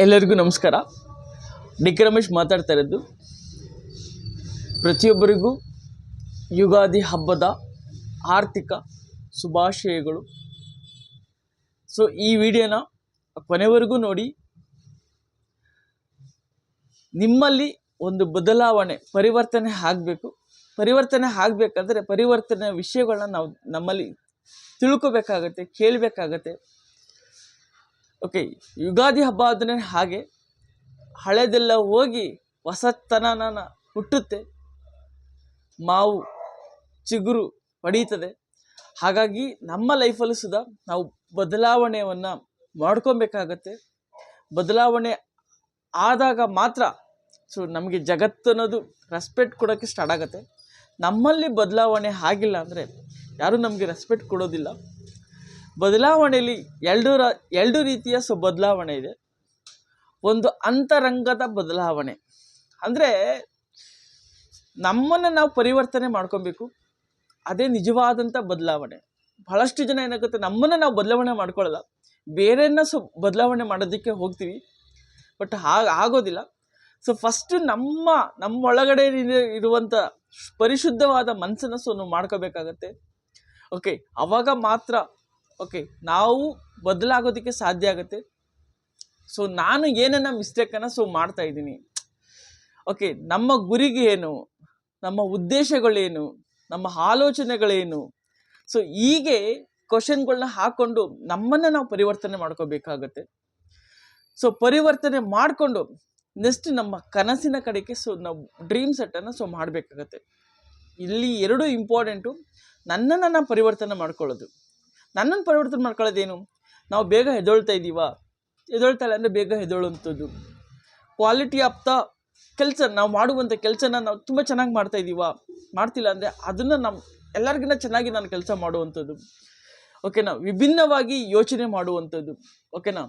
ಎಲ್ಲರಿಗೂ ನಮಸ್ಕಾರ. D K Ramesh ಮಾತಾಡ್ತಾ ಇರೋದು. ಪ್ರತಿಯೊಬ್ಬರಿಗೂ ಯುಗಾದಿ ಹಬ್ಬದ ಆರ್ಥಿಕ ಶುಭಾಶಯಗಳು. ಸೊ ಈ ವಿಡಿಯೋನ ಕೊನೆವರೆಗೂ ನೋಡಿ. ನಿಮ್ಮಲ್ಲಿ ಒಂದು ಬದಲಾವಣೆ ಪರಿವರ್ತನೆ ಆಗಬೇಕು. ಪರಿವರ್ತನೆ ಆಗಬೇಕಂದ್ರೆ ಪರಿವರ್ತನೆ ವಿಷಯಗಳನ್ನ ನಾವು ನಮ್ಮಲ್ಲಿ ತಿಳ್ಕೊಬೇಕಾಗತ್ತೆ, ಕೇಳಬೇಕಾಗತ್ತೆ. ಓಕೆ, ಯುಗಾದಿ ಹಬ್ಬ ಆದರೆ ಹಾಗೆ ಹಳೆದೆಲ್ಲ ಹೋಗಿ ಹೊಸತನನ ಹುಟ್ಟುತ್ತೆ, ಮಾವು ಚಿಗುರು ಪಡೀತದೆ. ಹಾಗಾಗಿ ನಮ್ಮ ಲೈಫಲ್ಲೂ ಸುಧಾ ನಾವು ಬದಲಾವಣೆಯನ್ನು ಮಾಡ್ಕೊಬೇಕಾಗತ್ತೆ. ಬದಲಾವಣೆ ಆದಾಗ ಮಾತ್ರ ನಮಗೆ ಜಗತ್ತು ಅನ್ನೋದು ರೆಸ್ಪೆಕ್ಟ್ ಕೊಡೋಕ್ಕೆ ಸ್ಟಾರ್ಟ್ ಆಗುತ್ತೆ. ನಮ್ಮಲ್ಲಿ ಬದಲಾವಣೆ ಆಗಿಲ್ಲ ಅಂದರೆ ಯಾರೂ ನಮಗೆ ರೆಸ್ಪೆಕ್ಟ್ ಕೊಡೋದಿಲ್ಲ. ಬದಲಾವಣೆಯಲ್ಲಿ ಎರಡು ರೀತಿಯ ಬದಲಾವಣೆ ಇದೆ. ಒಂದು ಅಂತರಂಗದ ಬದಲಾವಣೆ ಅಂದರೆ ನಮ್ಮನ್ನು ನಾವು ಪರಿವರ್ತನೆ ಮಾಡ್ಕೊಬೇಕು, ಅದೇ ನಿಜವಾದಂಥ ಬದಲಾವಣೆ. ಬಹಳಷ್ಟು ಜನ ಏನಾಗುತ್ತೆ, ನಮ್ಮನ್ನು ನಾವು ಬದಲಾವಣೆ ಮಾಡ್ಕೊಳ್ಳಲ್ಲ, ಬೇರೆಯನ್ನ ಬದಲಾವಣೆ ಮಾಡೋದಕ್ಕೆ ಹೋಗ್ತೀವಿ, ಬಟ್ ಆಗೋದಿಲ್ಲ. ಸೊ ಫಸ್ಟು ನಮ್ಮೊಳಗಡೆ ಇರುವಂಥ ಪರಿಶುದ್ಧವಾದ ಮನಸ್ಸನ್ನು ನಾವು ಮಾಡ್ಕೋಬೇಕಾಗತ್ತೆ. ಓಕೆ, ಆವಾಗ ಮಾತ್ರ ನಾವು ಬದಲಾಗೋದಕ್ಕೆ ಸಾಧ್ಯ ಆಗುತ್ತೆ. ಸೊ ನಾನು ಏನನ್ನ ಮಿಸ್ಟೇಕನ್ನು ಮಾಡ್ತಾ ಇದ್ದೀನಿ, ನಮ್ಮ ಗುರಿಗೆ ಏನು, ನಮ್ಮ ಉದ್ದೇಶಗಳೇನು, ನಮ್ಮ ಆಲೋಚನೆಗಳೇನು, ಸೊ ಹೀಗೆ ಕ್ವಶನ್ಗಳನ್ನ ಹಾಕ್ಕೊಂಡು ನಮ್ಮನ್ನು ನಾವು ಪರಿವರ್ತನೆ ಮಾಡ್ಕೋಬೇಕಾಗತ್ತೆ. ಸೊ ಪರಿವರ್ತನೆ ಮಾಡಿಕೊಂಡು ನೆಕ್ಸ್ಟ್ ನಮ್ಮ ಕನಸಿನ ಕಡೆಗೆ ನಾವು ಡ್ರೀಮ್ ಸೆಟ್ಟನ್ನು ಮಾಡಬೇಕಾಗತ್ತೆ. ಇಲ್ಲಿ ಎರಡು ಇಂಪಾರ್ಟೆಂಟು. ನನ್ನನ್ನು ನಾವು ಪರಿವರ್ತನೆ ಮಾಡ್ಕೊಳ್ಳೋದು. ನನ್ನನ್ನು ಪರಿವರ್ತನೆ ಮಾಡ್ಕೊಳ್ಳೋದೇನು, ನಾವು ಬೇಗ ಎದ್ದೇಳ್ತಾ ಇದ್ದೀವಾ, ಎದ್ದೇಳ್ತಾ ಇಲ್ಲ ಅಂದರೆ ಬೇಗ ಎದ್ದೇಳುವಂಥದ್ದು. ಕ್ವಾಲಿಟಿ ಆಫ್ ದ ಕೆಲಸ, ನಾವು ಮಾಡುವಂಥ ಕೆಲಸನ ನಾವು ತುಂಬ ಚೆನ್ನಾಗಿ ಮಾಡ್ತಾ ಇದ್ದೀವಾ, ಮಾಡ್ತಿಲ್ಲ ಅಂದರೆ ಅದನ್ನು ನಮ್ಮ ಎಲ್ಲರಿಗಿಂತ ಚೆನ್ನಾಗಿ ನಾನು ಕೆಲಸ ಮಾಡುವಂಥದ್ದು. ಓಕೆನಾ, ವಿಭಿನ್ನವಾಗಿ ಯೋಚನೆ ಮಾಡುವಂಥದ್ದು. ಓಕೆನಾ,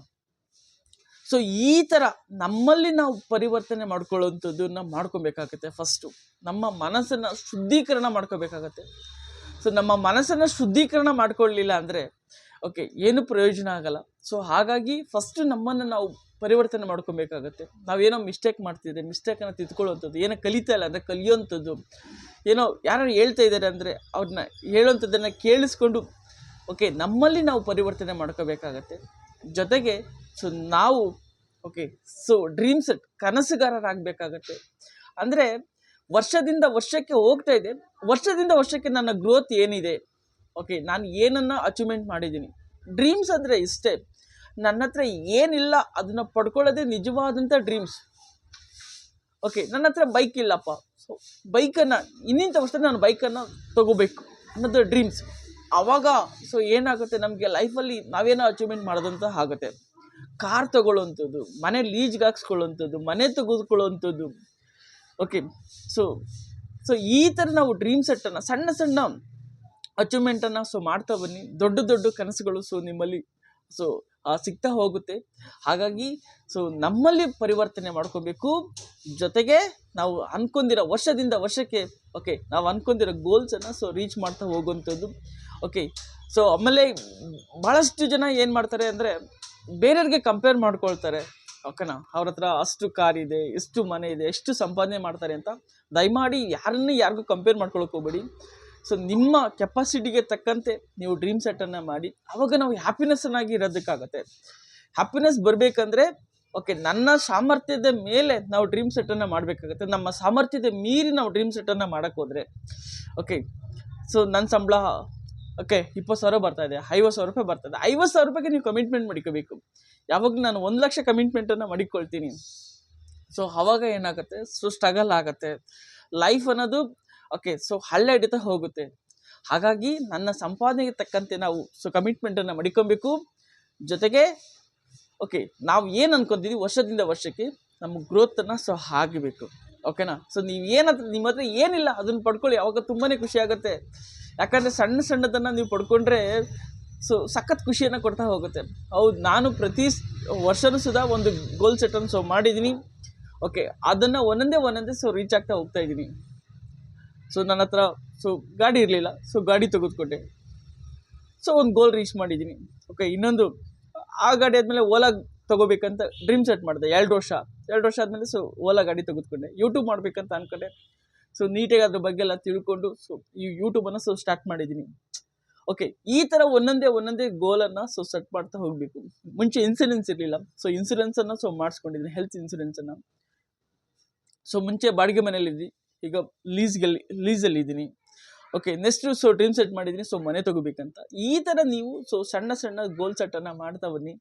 ಸೊ ಈ ಥರ ನಮ್ಮಲ್ಲಿ ನಾವು ಪರಿವರ್ತನೆ ಮಾಡ್ಕೊಳ್ಳುವಂಥದ್ದನ್ನ ಮಾಡ್ಕೊಬೇಕಾಗತ್ತೆ. ಫಸ್ಟು ನಮ್ಮ ಮನಸ್ಸನ್ನು ಶುದ್ಧೀಕರಣ ಮಾಡ್ಕೋಬೇಕಾಗತ್ತೆ. ಸೊ ನಮ್ಮ ಮನಸ್ಸನ್ನು ಶುದ್ಧೀಕರಣ ಮಾಡ್ಕೊಳ್ಳಲಿಲ್ಲ ಅಂದರೆ ಏನು ಪ್ರಯೋಜನ ಆಗಲ್ಲ. ಸೊ ಹಾಗಾಗಿ ಫಸ್ಟು ನಮ್ಮನ್ನು ನಾವು ಪರಿವರ್ತನೆ ಮಾಡ್ಕೊಬೇಕಾಗತ್ತೆ. ನಾವೇನೋ ಮಿಸ್ಟೇಕ್ ಮಾಡ್ತಿದ್ರೆ ಮಿಸ್ಟೇಕನ್ನು ತಿದ್ಕೊಳ್ಳುವಂಥದ್ದು, ಏನೋ ಕಲಿತಾ ಇಲ್ಲ ಅಂದರೆ ಕಲಿಯೋವಂಥದ್ದು, ಏನೋ ಯಾರು ಹೇಳ್ತಾ ಇದ್ದಾರೆ ಅಂದರೆ ಅವ್ರನ್ನ ಹೇಳುವಂಥದ್ದನ್ನು ಕೇಳಿಸ್ಕೊಂಡು ನಮ್ಮಲ್ಲಿ ನಾವು ಪರಿವರ್ತನೆ ಮಾಡ್ಕೋಬೇಕಾಗತ್ತೆ. ಜೊತೆಗೆ ನಾವು ಡ್ರೀಮ್ ಸೆಟ್ ಕನಸುಗಾರರಾಗಬೇಕಾಗತ್ತೆ. ಅಂದರೆ ವರ್ಷದಿಂದ ವರ್ಷಕ್ಕೆ ಹೋಗ್ತಾ ಇದೆ, ವರ್ಷದಿಂದ ವರ್ಷಕ್ಕೆ ನನ್ನ ಗ್ರೋತ್ ಏನಿದೆ, ನಾನು ಏನನ್ನು ಅಚೀವ್ಮೆಂಟ್ ಮಾಡಿದ್ದೀನಿ. ಡ್ರೀಮ್ಸ್ ಅಂದರೆ ಇಷ್ಟೇ, ನನ್ನ ಹತ್ರ ಏನಿಲ್ಲ ಅದನ್ನು ಪಡ್ಕೊಳ್ಳೋದೇ ನಿಜವಾದಂಥ ಡ್ರೀಮ್ಸ್. ನನ್ನ ಹತ್ರ ಬೈಕ್ ಇಲ್ಲಪ್ಪ, ಸೊ ಬೈಕನ್ನು ಇನ್ನಿಂಥ ವರ್ಷ ನಾನು ಬೈಕನ್ನು ತೊಗೋಬೇಕು ಅನ್ನೋದು ಡ್ರೀಮ್ಸ್. ಆವಾಗ ಏನಾಗುತ್ತೆ, ನಮಗೆ ಲೈಫಲ್ಲಿ ನಾವೇನೋ ಅಚೀವ್ಮೆಂಟ್ ಮಾಡೋದಂತ ಆಗುತ್ತೆ. ಕಾರ್ ತೊಗೊಳ್ಳೋವಂಥದ್ದು, ಮನೆ ಲೀಜ್ಗೆ ಹಾಕ್ಸ್ಕೊಳ್ಳೋವಂಥದ್ದು, ಮನೆ ತೆಗೆದುಕೊಳ್ಳುವಂಥದ್ದು. ಸೊ ಈ ಥರ ನಾವು ಡ್ರೀಮ್ ಸೆಟ್ಟನ್ನು ಸಣ್ಣ ಸಣ್ಣ ಅಚೀವ್ಮೆಂಟನ್ನು ಮಾಡ್ತಾ ಬನ್ನಿ. ದೊಡ್ಡ ದೊಡ್ಡ ಕನಸುಗಳು ನಿಮ್ಮಲ್ಲಿ ಸಿಗ್ತಾ ಹೋಗುತ್ತೆ. ಹಾಗಾಗಿ ನಮ್ಮಲ್ಲಿ ಪರಿವರ್ತನೆ ಮಾಡ್ಕೋಬೇಕು. ಜೊತೆಗೆ ನಾವು ಅಂದ್ಕೊಂಡಿರೋ ವರ್ಷದಿಂದ ವರ್ಷಕ್ಕೆ ನಾವು ಅಂದ್ಕೊಂಡಿರೋ ಗೋಲ್ಸನ್ನು ರೀಚ್ ಮಾಡ್ತಾ ಹೋಗುವಂಥದ್ದು. ಆಮೇಲೆ ಭಾಳಷ್ಟು ಜನ ಏನು ಮಾಡ್ತಾರೆ ಅಂದರೆ ಬೇರೆಯವ್ರಿಗೆ ಕಂಪೇರ್ ಮಾಡ್ಕೊಳ್ತಾರೆ. ಅವ್ರ ಹತ್ರ ಅಷ್ಟು ಕಾರ್ ಇದೆ, ಎಷ್ಟು ಮನೆ ಇದೆ, ಎಷ್ಟು ಸಂಪಾದನೆ ಮಾಡ್ತಾರೆ ಅಂತ. ದಯಮಾಡಿ ಯಾರಿಗೂ ಕಂಪೇರ್ ಮಾಡ್ಕೊಳಕ್ಕೆ ಹೋಗ್ಬೇಡಿ. ಸೊ ನಿಮ್ಮ ಕೆಪಾಸಿಟಿಗೆ ತಕ್ಕಂತೆ ನೀವು ಡ್ರೀಮ್ ಸೆಟ್ಟನ್ನು ಮಾಡಿ. ಆವಾಗ ನಾವು ಹ್ಯಾಪಿನೆಸ್ಸನ್ನಾಗಿ ಇರೋದಕ್ಕಾಗತ್ತೆ. ಹ್ಯಾಪಿನೆಸ್ ಬರಬೇಕಂದ್ರೆ ನನ್ನ ಸಾಮರ್ಥ್ಯದ ಮೇಲೆ ನಾವು ಡ್ರೀಮ್ ಸೆಟ್ಟನ್ನು ಮಾಡಬೇಕಾಗತ್ತೆ. ನಮ್ಮ ಸಾಮರ್ಥ್ಯದ ಮೀರಿ ನಾವು ಡ್ರೀಮ್ ಸೆಟ್ಟನ್ನು ಮಾಡೋಕ್ಕೆ ಹೋದರೆ ನನ್ನ ಸಂಬಳ 20,000 ಬರ್ತಾಯಿದೆ, 50,000 ರೂಪಾಯಿ ಬರ್ತದೆ. 50,000 ರೂಪಾಯಿಗೆ ನೀವು ಕಮಿಟ್ಮೆಂಟ್ ಮಾಡಿಕೋಬೇಕು. ಯಾವಾಗ ನಾನು 1 ಲಕ್ಷ ಕಮಿಟ್ಮೆಂಟನ್ನು ಮಾಡಿಕೊಳ್ತೀನಿ, ಸೊ ಆವಾಗ ಏನಾಗುತ್ತೆ, ಸ್ಟ್ರಗಲ್ ಆಗುತ್ತೆ ಲೈಫ್ ಅನ್ನೋದು. ಹಳ್ಳ ಹಿಡಿತಾ ಹೋಗುತ್ತೆ. ಹಾಗಾಗಿ ನನ್ನ ಸಂಪಾದನೆಗೆ ತಕ್ಕಂತೆ ನಾವು ಕಮಿಟ್ಮೆಂಟನ್ನು ಮಾಡಿಕೊಬೇಕು. ಜೊತೆಗೆ ನಾವು ಏನು ಅನ್ಕೊತಿದ್ದೀವಿ ವರ್ಷದಿಂದ ವರ್ಷಕ್ಕೆ ನಮ್ಮ ಗ್ರೋತನ್ನು ಆಗಬೇಕು. ಸೊ ನೀವು ನಿಮ್ಮ ಹತ್ರ ಏನಿಲ್ಲ ಅದನ್ನು ಪಡ್ಕೊಳ್ಳಿ, ಆವಾಗ ತುಂಬಾ ಖುಷಿ ಆಗುತ್ತೆ. ಯಾಕಂದರೆ ಸಣ್ಣ ಸಣ್ಣದನ್ನು ನೀವು ಪಡ್ಕೊಂಡ್ರೆ ಸಖತ್ ಖುಷಿಯನ್ನು ಕೊಡ್ತಾ ಹೋಗುತ್ತೆ. ಹೌದು, ನಾನು ಪ್ರತಿ ವರ್ಷವೂ ಸುಧಾ ಒಂದು ಗೋಲ್ ಸೆಟ್ಟನ್ನು ಮಾಡಿದ್ದೀನಿ. ಅದನ್ನು ಒಂದೊಂದೇ ರೀಚ್ ಆಗ್ತಾ ಹೋಗ್ತಾ ಇದ್ದೀನಿ. ನನ್ನ ಹತ್ರ ಗಾಡಿ ಇರಲಿಲ್ಲ, ಗಾಡಿ ತೆಗೆದುಕೊಂಡೆ. ಒಂದು ಗೋಲ್ ರೀಚ್ ಮಾಡಿದ್ದೀನಿ. ಇನ್ನೊಂದು ಆ ಗಾಡಿ ಆದಮೇಲೆ ಓಲಾ ತೊಗೋಬೇಕಂತ ಡ್ರೀಮ್ ಸೆಟ್ ಮಾಡಿದೆ 2 ವರ್ಷ ಆದಮೇಲೆ ಸೊ ಓಲಾ ಗಾಡಿ ತೆಗೆದುಕೊಂಡೆ. ಯೂಟ್ಯೂಬ್ ಮಾಡಬೇಕಂತ ಅಂದ್ಕೊಂಡೆ. ಸೊ ನೀಟಾಗಿ ಅದ್ರ ಬಗ್ಗೆ ಎಲ್ಲ ತಿಳ್ಕೊಂಡು ಸೊ ಈ ಯೂಟ್ಯೂಬನ್ನು ಸೊ ಸ್ಟಾರ್ಟ್ ಮಾಡಿದ್ದೀನಿ. ಓಕೆ, ಈ ಥರ ಒಂದೊಂದೇ ಗೋಲನ್ನು ಸೊ ಸೆಟ್ ಮಾಡ್ತಾ ಹೋಗಬೇಕು. ಮುಂಚೆ ಇನ್ಸೂರೆನ್ಸ್ ಇರಲಿಲ್ಲ, ಸೊ ಇನ್ಸೂರೆನ್ಸನ್ನು ಸೊ ಮಾಡಿಸ್ಕೊಂಡಿದ್ದೀನಿ, ಹೆಲ್ತ್ ಇನ್ಸೂರೆನ್ಸನ್ನು. ಸೊ ಮುಂಚೆ ಬಾಡಿಗೆ ಮನೇಲಿದ್ವಿ, ಈಗ ಲೀಸಲ್ಲಿ ಇದ್ದೀನಿ. Okay, next so dream set ಮಾಡಿದ್ದೀನಿ, ಸೊ ಮನೆ ತೊಗೋಬೇಕಂತ. ಈ ಥರ ನೀವು ಸೊ ಸಣ್ಣ ಗೋಲ್ ಸೆಟ್ಟನ್ನು ಮಾಡ್ತಾ ಬನ್ನಿ,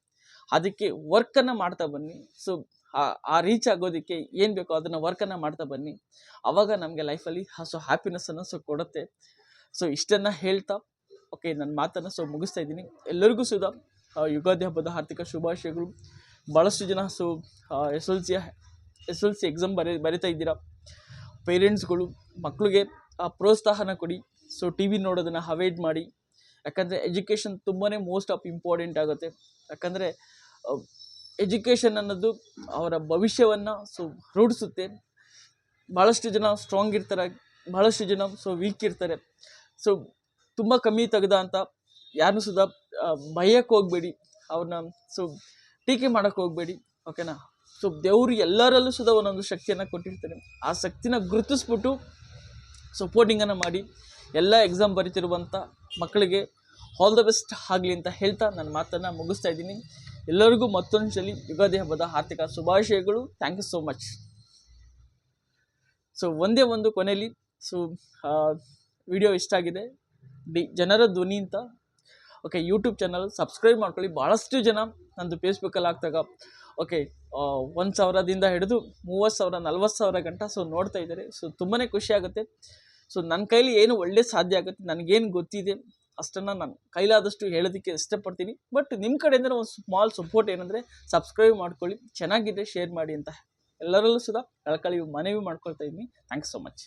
ಅದಕ್ಕೆ ವರ್ಕನ್ನು ಮಾಡ್ತಾ ಬನ್ನಿ. ಸೊ ಆ ರೀಚ್ ಆಗೋದಕ್ಕೆ ಏನು ಬೇಕೋ ಅದನ್ನು ವರ್ಕನ್ನು ಮಾಡ್ತಾ ಬನ್ನಿ. ಆವಾಗ ನಮಗೆ ಲೈಫಲ್ಲಿ ಸೊ ಹ್ಯಾಪಿನೆಸ್ಸನ್ನು ಸೊ ಕೊಡುತ್ತೆ. ಸೊ ಇಷ್ಟನ್ನು ಹೇಳ್ತಾ ಓಕೆ ನನ್ನ ಮಾತನ್ನು ಸೊ ಮುಗಿಸ್ತಾ ಇದ್ದೀನಿ. ಎಲ್ಲರಿಗೂ ಸುಧಾ ಯುಗಾದಿ ಹಬ್ಬದ ಆರ್ಥಿಕ ಶುಭಾಶಯಗಳು. ಭಾಳಷ್ಟು ಜನ so S L C exam ಬರಿತಾ ಇದ್ದೀರಾ. ಪೇರೆಂಟ್ಸ್ಗಳು ಮಕ್ಕಳಿಗೆ ಪ್ರೋತ್ಸಾಹನ ಕೊಡಿ. ಸೊ ಟಿ ವಿ ನೋಡೋದನ್ನು ಅವಾಯ್ಡ್ ಮಾಡಿ, ಯಾಕಂದರೆ ಎಜುಕೇಷನ್ ತುಂಬಾ ಮೋಸ್ಟ್ ಆಫ್ ಇಂಪಾರ್ಟೆಂಟ್ ಆಗುತ್ತೆ. ಯಾಕಂದರೆ ಎಜುಕೇಷನ್ ಅನ್ನೋದು ಅವರ ಭವಿಷ್ಯವನ್ನು ಸೊ ರೂಢಿಸುತ್ತೆ. ಭಾಳಷ್ಟು ಜನ ಸ್ಟ್ರಾಂಗ್ ಇರ್ತಾರೆ, ಭಾಳಷ್ಟು ಜನ ಸೊ ವೀಕ್ ಇರ್ತಾರೆ. ಸೊ ತುಂಬ ಕಮ್ಮಿ ತೆಗ್ದ ಅಂತ ಯಾರನ್ನೂ ಸುಧಾ ಭಯಕ್ಕೆ ಹೋಗಬೇಡಿ, ಅವ್ರನ್ನ ಸೊ ಟೀಕೆ ಮಾಡೋಕ್ಕೆ ಹೋಗಬೇಡಿ, ಓಕೆನಾ. ಸೊ ದೇವರು ಎಲ್ಲರಲ್ಲೂ ಸುಧಾ ಒಂದೊಂದು ಶಕ್ತಿಯನ್ನು ಕೊಟ್ಟಿರ್ತಾರೆ. ಆ ಶಕ್ತಿನ ಗುರುತಿಸ್ಬಿಟ್ಟು ಸಪೋರ್ಟಿಂಗನ್ನು ಮಾಡಿ ಎಲ್ಲ ಎಕ್ಸಾಮ್ ಬರೀತಿರುವಂಥ ಮಕ್ಕಳಿಗೆ ಆಲ್ ದ ಬೆಸ್ಟ್ ಆಗಲಿ ಅಂತ ಹೇಳ್ತಾ ನನ್ನ ಮಾತನ್ನು ಮುಗಿಸ್ತಾ ಇದ್ದೀನಿ. ಎಲ್ಲರಿಗೂ ಮತ್ತೊಂದು ಸಲ ಯುಗಾದಿ ಹಬ್ಬದ ಆರ್ಥಿಕ ಶುಭಾಶಯಗಳು. Thank you so much. So ಒಂದೇ ಒಂದು ಕೊನೆಯಲ್ಲಿ ಸೊ ವಿಡಿಯೋ ಇಷ್ಟ ಆಗಿದೆ, ಜನರ ಧ್ವನಿ ಅಂತ ಓಕೆ ಯೂಟ್ಯೂಬ್ ಚಾನಲ್ ಸಬ್ಸ್ಕ್ರೈಬ್ ಮಾಡ್ಕೊಳ್ಳಿ. ಭಾಳಷ್ಟು ಜನ ನಂದು ಫೇಸ್ಬುಕ್ಕಲ್ಲಿ ಆಗ್ತಾಗ ಓಕೆ 1,000ದಿಂದ ಹಿಡಿದು 30,000 40,000 ಗಂಟ ಸೊ ನೋಡ್ತಾ ಇದ್ದಾರೆ. ಸೊ ತುಂಬಾ ಖುಷಿ ಆಗುತ್ತೆ. ಸೊ ನನ್ನ ಕೈಲಿ ಏನು ಒಳ್ಳೆ ಸಾಧ್ಯ ಆಗುತ್ತೆ, ನನಗೇನು ಗೊತ್ತಿದೆ ಅಷ್ಟನ್ನು ನಾನು ಕೈಲಾದಷ್ಟು ಹೇಳೋದಕ್ಕೆ ಇಷ್ಟಪಡ್ತೀನಿ. ಬಟ್ ನಿಮ್ಮ ಕಡೆಯಿಂದ ಒಂದು ಸ್ಮಾಲ್ ಸಪೋರ್ಟ್ ಏನಂದರೆ ಸಬ್ಸ್ಕ್ರೈಬ್ ಮಾಡ್ಕೊಳ್ಳಿ, ಚೆನ್ನಾಗಿದೆ ಶೇರ್ ಮಾಡಿ ಅಂತ ಎಲ್ಲರಲ್ಲೂ ಸುಧಾ ಕಳ್ಕಳಿ ಮನವಿ ಮಾಡ್ಕೊಳ್ತಾ ಇದ್ದೀನಿ. Thanks so much.